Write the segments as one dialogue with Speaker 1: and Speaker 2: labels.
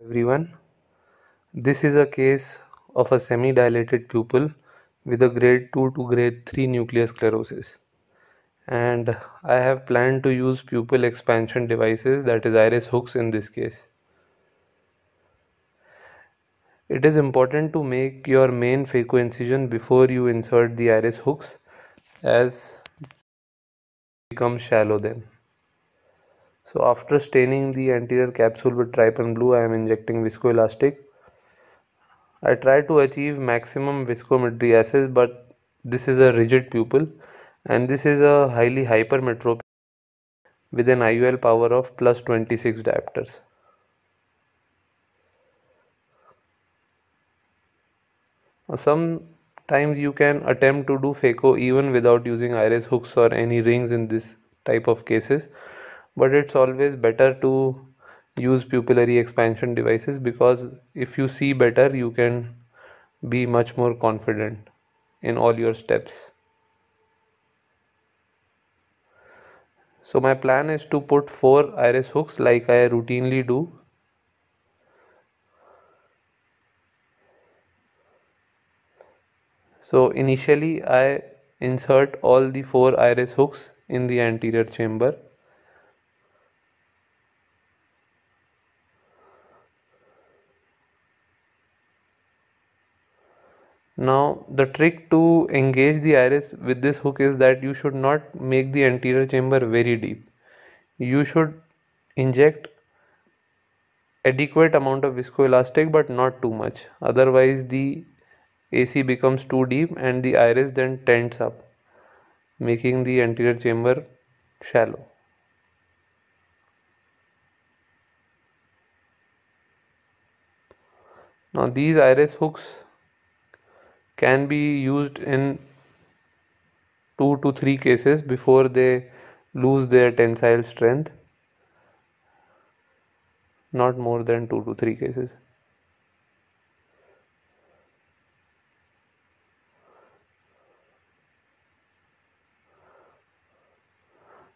Speaker 1: Everyone. This is a case of a semi-dilated pupil with a grade 2 to grade 3 nuclear sclerosis. And I have planned to use pupil expansion devices, that is iris hooks in this case. It is important to make your main phacoincision before you insert the iris hooks as it becomes shallow then. So after staining the anterior capsule with trypan blue, I am injecting viscoelastic. I try to achieve maximum viscometriasis, but this is a rigid pupil and this is a highly hypermetropic with an IUL power of plus 26 diopters. Sometimes you can attempt to do phaco even without using iris hooks or any rings in this type of cases, but it's always better to use pupillary expansion devices because if you see better, you can be much more confident in all your steps. So my plan is to put 4 iris hooks like I routinely do. So initially I insert all the 4 iris hooks in the anterior chamber. Now the trick to engage the iris with this hook is that you should not make the anterior chamber very deep. You should inject adequate amount of viscoelastic but not too much. Otherwise the AC becomes too deep and the iris then tends up, making the anterior chamber shallow. Now these iris hooks can be used in 2 to 3 cases before they lose their tensile strength, not more than 2 to 3 cases.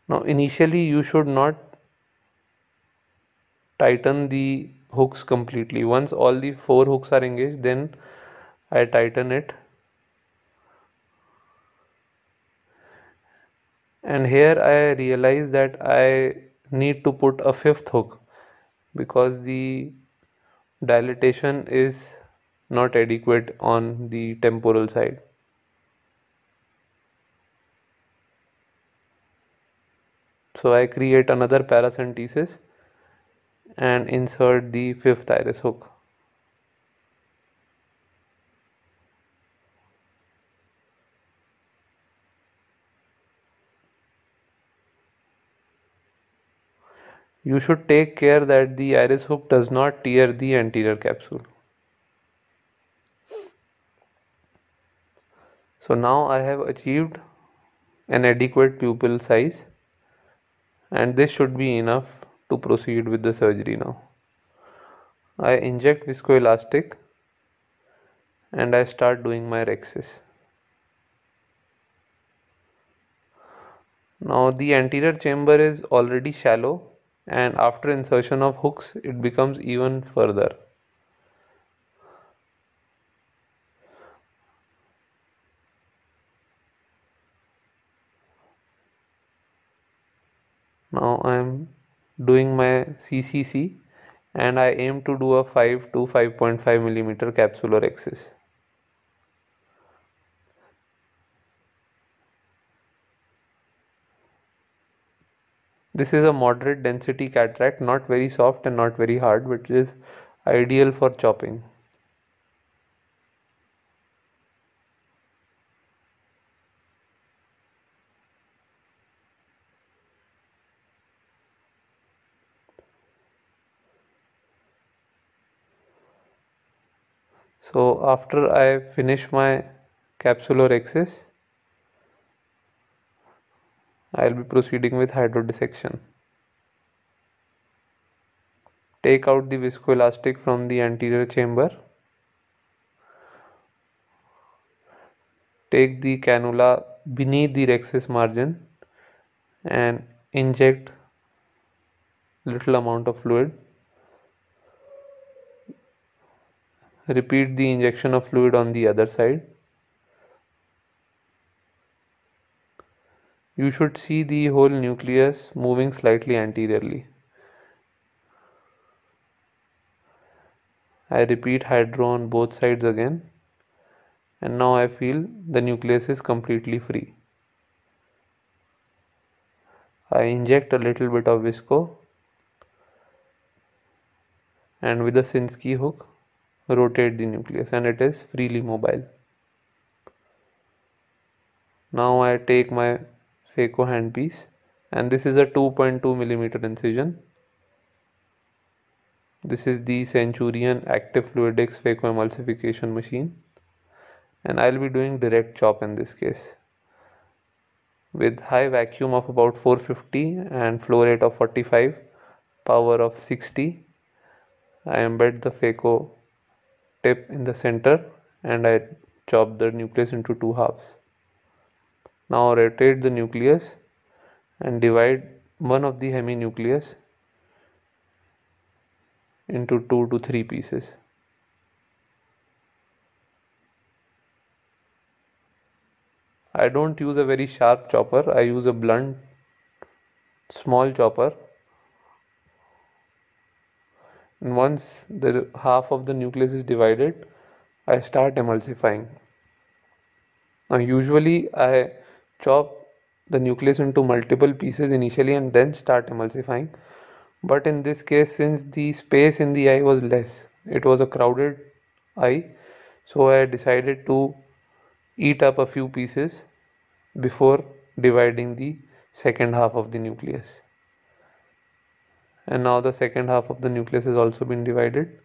Speaker 1: Now initially you should not tighten the hooks completely. Once all the 4 hooks are engaged, then I tighten it. And here I realize that I need to put a 5th hook because the dilatation is not adequate on the temporal side. So I create another paracentesis and insert the 5th iris hook. You should take care that the iris hook does not tear the anterior capsule. So now I have achieved an adequate pupil size and this should be enough to proceed with the surgery now. I inject viscoelastic and I start doing my rhexis. Now the anterior chamber is already shallow and after insertion of hooks it becomes even further. Now I am doing my CCC and I aim to do a 5 to 5.5 millimeter capsular rhexis. This is a moderate density cataract, not very soft and not very hard, which is ideal for chopping. So after I finish my capsulorhexis, I will be proceeding with hydrodissection. Take out the viscoelastic from the anterior chamber. Take the cannula beneath the rhexis margin and inject little amount of fluid. Repeat the injection of fluid on the other side. You should see the whole nucleus moving slightly anteriorly. I repeat hydro on both sides again, and now I feel the nucleus is completely free. I inject a little bit of visco and with a Sinskey hook rotate the nucleus, and it is freely mobile. Now I take my phaco handpiece, and this is a 2.2 millimeter incision. This is the Centurion Active Fluidics Phaco Emulsification machine, and I'll be doing direct chop in this case. With high vacuum of about 450 and flow rate of 45, power of 60, I embed the phaco tip in the center and I chop the nucleus into two halves. Now rotate the nucleus and divide one of the heminucleus into 2 to 3 pieces. I don't use a very sharp chopper, I use a blunt small chopper. And once the half of the nucleus is divided, I start emulsifying. Now usually I chop the nucleus into multiple pieces initially and then start emulsifying. But in this case, since the space in the eye was less, it was a crowded eye, so I decided to eat up a few pieces before dividing the second half of the nucleus. And now the second half of the nucleus has also been divided.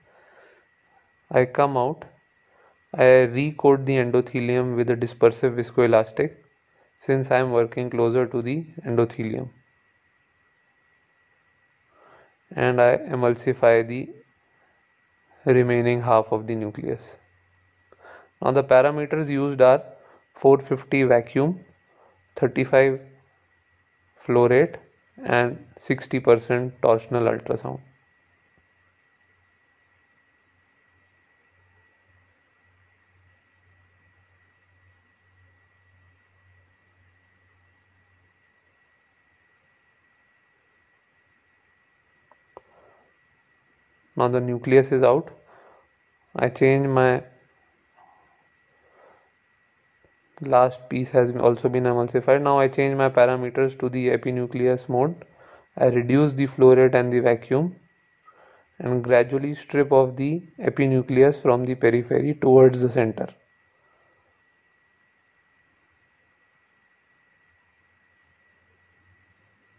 Speaker 1: I come out, I recoat the endothelium with a dispersive viscoelastic since I am working closer to the endothelium. And I emulsify the remaining half of the nucleus. Now the parameters used are 450 vacuum, 35 flow rate and 60% torsional ultrasound. Now the nucleus is out. I change my last piece has also been emulsified. Now I change my parameters to the epinucleus mode. I reduce the flow rate and the vacuum and gradually strip off the epinucleus from the periphery towards the center.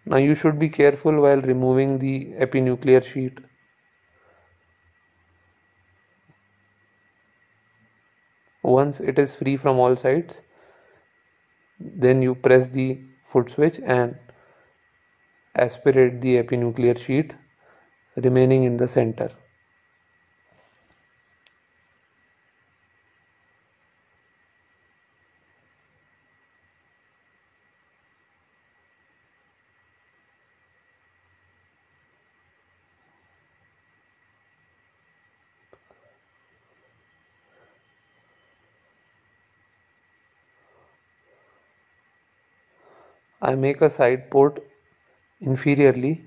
Speaker 1: Now you should be careful while removing the epinuclear sheet. Once it is free from all sides, then you press the foot switch and aspirate the epinuclear sheet remaining in the center. I make a side port inferiorly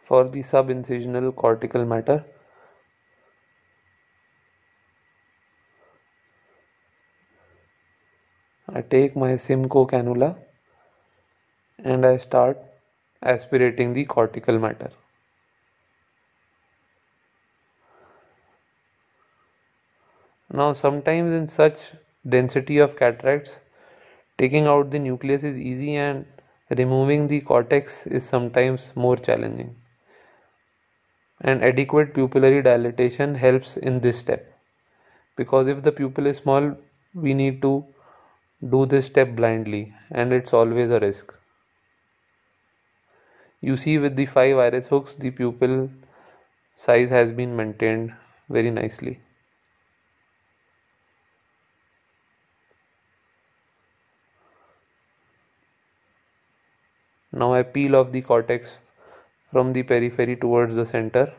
Speaker 1: for the subincisional cortical matter. I take my Simcoe cannula and I start aspirating the cortical matter. Now sometimes in such density of cataracts, taking out the nucleus is easy and removing the cortex is sometimes more challenging. And adequate pupillary dilatation helps in this step, because if the pupil is small, we need to do this step blindly and it's always a risk. You see with the 5 iris hooks, the pupil size has been maintained very nicely. Now I peel off the cortex from the periphery towards the center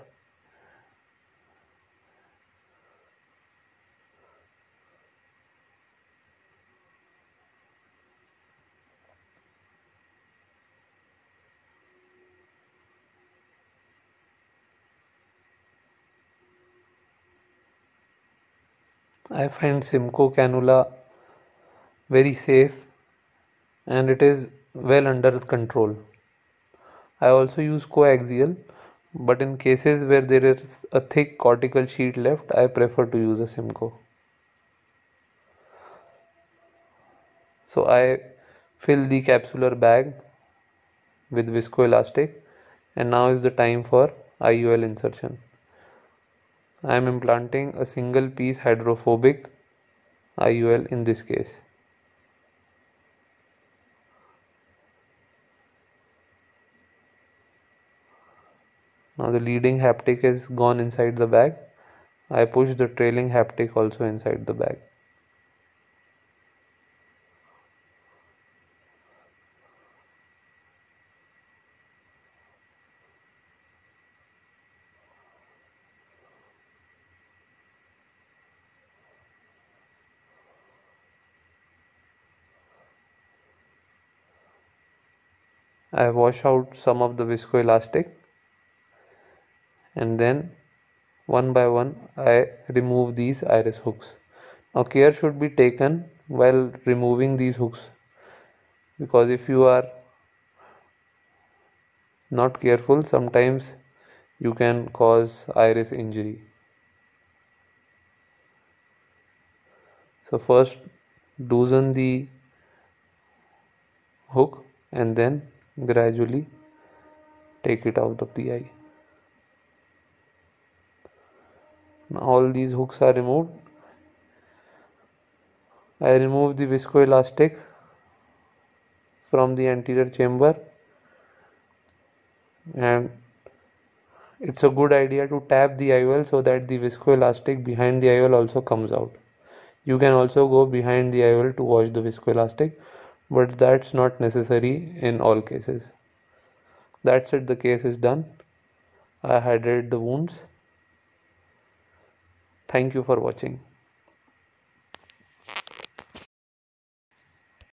Speaker 1: I find Simcoe cannula very safe and it is well under control. I also use coaxial, but in cases where there is a thick cortical sheet left, I prefer to use a Simcoe. So I fill the capsular bag with viscoelastic, and now is the time for IUL insertion. I am implanting a single piece hydrophobic IUL in this case. Now the leading haptic is gone inside the bag. I push the trailing haptic also inside the bag. I wash out some of the viscoelastic and then one by one I remove these iris hooks. Now care should be taken while removing these hooks, because if you are not careful, sometimes you can cause iris injury. So first loosen the hook and then gradually take it out of the eye. Now all these hooks are removed. I remove the viscoelastic from the anterior chamber, and it's a good idea to tap the IOL so that the viscoelastic behind the IOL also comes out. You can also go behind the IOL to wash the viscoelastic, but that's not necessary in all cases. That's it, the case is done. I hydrate the wounds. Thank you for watching.